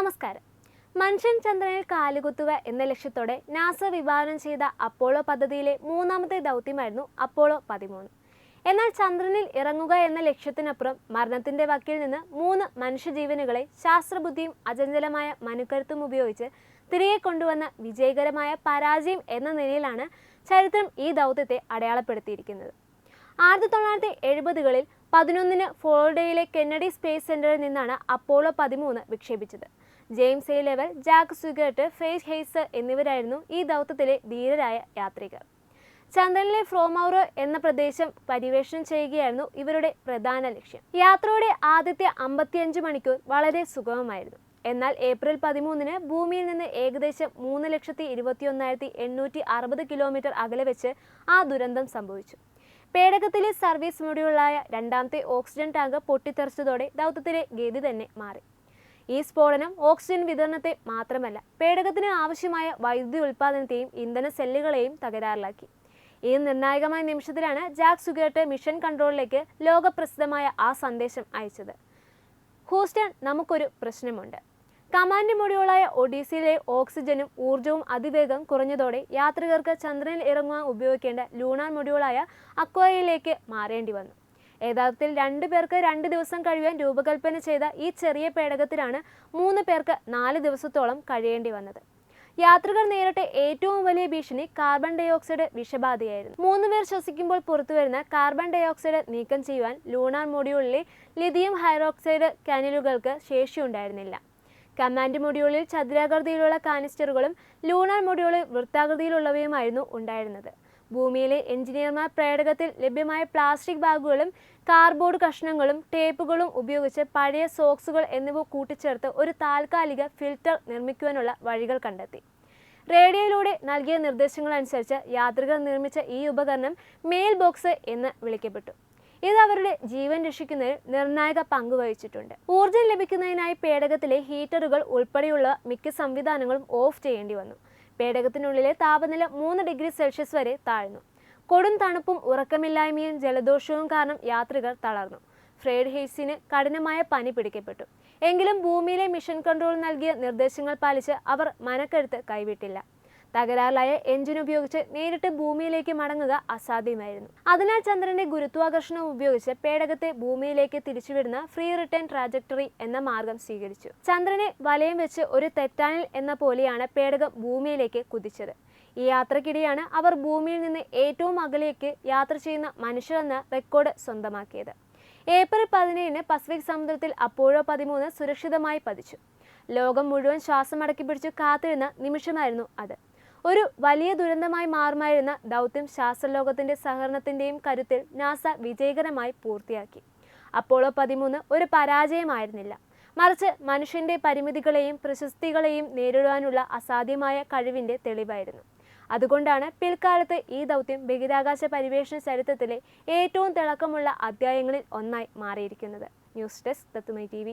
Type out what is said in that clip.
നമസ്കാരം. മനുഷ്യൻ ചന്ദ്രനിൽ കാലുകുത്തുക എന്ന ലക്ഷ്യത്തോടെ നാസ വിഭാവനം ചെയ്ത അപ്പോളോ പദ്ധതിയിലെ മൂന്നാമത്തെ ദൗത്യമായിരുന്നു അപ്പോളോ 13. എന്നാൽ ചന്ദ്രനിൽ ഇറങ്ങുക എന്ന ലക്ഷ്യത്തിനപ്പുറം മരണത്തിന്റെ വക്കിൽ നിന്ന് 3 മനുഷ്യജീവനുകളെ ശാസ്ത്രബുദ്ധിയും അചഞ്ചലമായ മനുക്കരുത്തും ഉപയോഗിച്ച് തിരികെ കൊണ്ടുവന്ന വിജയകരമായ പരാജയം എന്ന നിലയിലാണ് ചരിത്രം ഈ ദൗത്യത്തെ അടയാളപ്പെടുത്തിയിരിക്കുന്നത്. 1970കളിൽ 11-ന് ഫ്ലോറിഡയിലെ കെന്നഡി സ്പേസ് സെന്ററിൽ നിന്നാണ് അപ്പോളോ 13 വിക്ഷേപിച്ചത്. James A Lovell, Jack Swigert, Fred Haise എന്നിവരായിരുന്നു ഈ ദൗത്യത്തിലെ ധീരരായ യാത്രികർ. ചന്ദ്രനിലെ ഫ്രോമൗറോ എന്ന പ്രദേശം പര്യവേഷണം ചെയ്യുകയായിരുന്നു ഇവരുടെ പ്രധാന ലക്ഷ്യം. യാത്രയുടെ ആദ്യത്തെ 55 മണിക്കൂർ വളരെ സുഗമമായിരുന്നു. എന്നാൽ ഏപ്രിൽ 13-ന് ഭൂമിയിൽ നിന്ന് ഏകദേശം 3,21,860 കിലോമീറ്റർ അകലെ വെച്ച് ആ ദുരന്തം സംഭവിച്ചു. പേടകത്തിലെ സർവീസ് മൊഡ്യൂളായ രണ്ടാമത്തെ ഓക്സിജൻ ടാങ്ക് പൊട്ടിത്തെറിച്ചതോടെ ദൗത്യത്തിലെ ഗതി തന്നെ മാറി. ഈ സ്ഫോടനം ഓക്സിജൻ വിതരണത്തെ മാത്രമല്ല, പേടകത്തിന് ആവശ്യമായ വൈദ്യുതി ഉൽപ്പാദനത്തെയും ഇന്ധന സെല്ലുകളെയും തകരാറിലാക്കി. ഈ നിർണായകമായ നിമിഷത്തിലാണ് ജാക്ക് സുഗർട്ട് മിഷൻ കൺട്രോളിലേക്ക് ലോകപ്രസിദ്ധമായ ആ സന്ദേശം അയച്ചത്: ഹൂസ്റ്റൺ, നമുക്കൊരു പ്രശ്നമുണ്ട്. കമാൻഡ് മൊഡ്യൂളായ ഒഡീസിയിലെ ഓക്സിജനും ഊർജവും അതിവേഗം കുറഞ്ഞതോടെ യാത്രികർക്ക് ചന്ദ്രനിൽ ഇറങ്ങുവാൻ ഉപയോഗിക്കേണ്ട ലൂണാർ മൊഡ്യൂളായ അക്വായിലേക്ക് മാറേണ്ടി വന്നു. യഥാർത്ഥത്തിൽ 2 പേർക്ക് 2 ദിവസം കഴിയാൻ രൂപകൽപ്പന ചെയ്ത ഈ ചെറിയ പേടകത്തിലാണ് 3 പേർക്ക് 4 ദിവസത്തോളം കഴിയേണ്ടി വന്നത്. യാത്രികർ നേരിട്ട ഏറ്റവും വലിയ ഭീഷണി കാർബൺ ഡയോക്സൈഡ് വിഷബാധയായിരുന്നു. 3 പേർ ശ്വസിക്കുമ്പോൾ പുറത്തുവരുന്ന കാർബൺ ഡയോക്സൈഡ് നീക്കം ചെയ്യുവാൻ ലൂണാർ മൊഡ്യൂളിലെ ലിഥിയം ഹൈഡ്രോക്സൈഡ് കാനലുകൾക്ക് ശേഷിയുണ്ടായിരുന്നില്ല. കമാൻഡ് മൊഡ്യൂളിൽ ചതുരാകൃതിയിലുള്ള കാനിസ്റ്ററുകളും ലൂണാർ മൊഡ്യൂളിൽ വൃത്താകൃതിയിലുള്ളവയുമായിരുന്നു ഉണ്ടായിരുന്നത്. ഭൂമിയിലെ എഞ്ചിനീയർമാർ പേടകത്തിൽ ലഭ്യമായ പ്ലാസ്റ്റിക് ബാഗുകളും കാർഡ്ബോർഡ് കഷ്ണങ്ങളും ടേപ്പുകളും ഉപയോഗിച്ച് പഴയ സോക്സുകൾ എന്നിവ കൂട്ടിച്ചേർത്ത് ഒരു താൽക്കാലിക ഫിൽറ്റർ നിർമ്മിക്കുവാനുള്ള വഴികൾ കണ്ടെത്തി. റേഡിയോയിലൂടെ നൽകിയ നിർദ്ദേശങ്ങൾ അനുസരിച്ച് യാത്രികർ നിർമ്മിച്ച ഈ ഉപകരണം മെയിൽ ബോക്സ് എന്ന് വിളിക്കപ്പെട്ടു. ഇത് അവരുടെ ജീവൻ രക്ഷിക്കുന്നതിൽ നിർണായക പങ്ക് വഹിച്ചിട്ടുണ്ട്. ഊർജ്ജം ലഭിക്കുന്നതിനായി പേടകത്തിലെ ഹീറ്ററുകൾ ഉൾപ്പെടെയുള്ള മിക്ക സംവിധാനങ്ങളും ഓഫ് ചെയ്യേണ്ടി വന്നു. പേടകത്തിനുള്ളിലെ താപനില 3 ഡിഗ്രി സെൽഷ്യസ് വരെ താഴ്ന്നു. കൊടും തണുപ്പും ഉറക്കമില്ലായ്മയും ജലദോഷവും കാരണം യാത്രികർ തളർന്നു. ഫെയ്റ്റ് ഹെയ്സിന് കഠിനമായ പനി പിടിക്കപ്പെട്ടു. എങ്കിലും ഭൂമിയിലെ മിഷൻ കൺട്രോൾ നൽകിയ നിർദ്ദേശങ്ങൾ പാലിച്ച് അവർ മനക്കരുത്ത് കൈവിട്ടില്ല. തകരാറിലായ എഞ്ചിൻ ഉപയോഗിച്ച് നേരിട്ട് ഭൂമിയിലേക്ക് മടങ്ങുക അസാധ്യമായിരുന്നു. അതിനാൽ ചന്ദ്രന്റെ ഗുരുത്വാകർഷണം ഉപയോഗിച്ച് പേടകത്തെ ഭൂമിയിലേക്ക് തിരിച്ചുവിടുന്ന ഫ്രീ റിട്ടേൺ ട്രാജക്ടറി എന്ന മാർഗം സ്വീകരിച്ചു. ചന്ദ്രനെ വലയം വെച്ച് ഒരു തെറ്റാനിൽ എന്ന പോലെയാണ് പേടകം ഭൂമിയിലേക്ക് കുതിച്ചത്. ഈ യാത്രക്കിടെയാണ് അവർ ഭൂമിയിൽ നിന്ന് ഏറ്റവും അകലേക്ക് യാത്ര ചെയ്യുന്ന മനുഷ്യരെന്ന റെക്കോർഡ് സ്വന്തമാക്കിയത്. ഏപ്രിൽ 17-ന് പസഫിക് സമുദ്രത്തിൽ അപ്പോളോ 13 സുരക്ഷിതമായി പതിച്ചു. ലോകം മുഴുവൻ ശ്വാസമടക്കി പിടിച്ചു കാത്തിരുന്ന നിമിഷമായിരുന്നു അത്. ഒരു വലിയ ദുരന്തമായി മാറുമായിരുന്ന ദൗത്യം ശാസ്ത്രലോകത്തിന്റെ സഹകരണത്തിന്റെയും കരുത്തിൽ നാസ വിജയകരമായി പൂർത്തിയാക്കി. അപ്പോളോ 13 ഒരു പരാജയമായിരുന്നില്ല, മറിച്ച് മനുഷ്യന്റെ പരിമിതികളെയും പ്രശസ്തികളെയും നേരിടുവാനുള്ള അസാധ്യമായ കഴിവിന്റെ തെളിവായിരുന്നു. അതുകൊണ്ടാണ് പിൽക്കാലത്ത് ഈ ദൗത്യം ബഹിരാകാശ പരിവേഷണ ചരിത്രത്തിലെ ഏറ്റവും തിളക്കമുള്ള അധ്യായങ്ങളിൽ ഒന്നായി മാറിയിരിക്കുന്നത്. ന്യൂസ് ഡെസ്ക് തത്തുമൈ TV.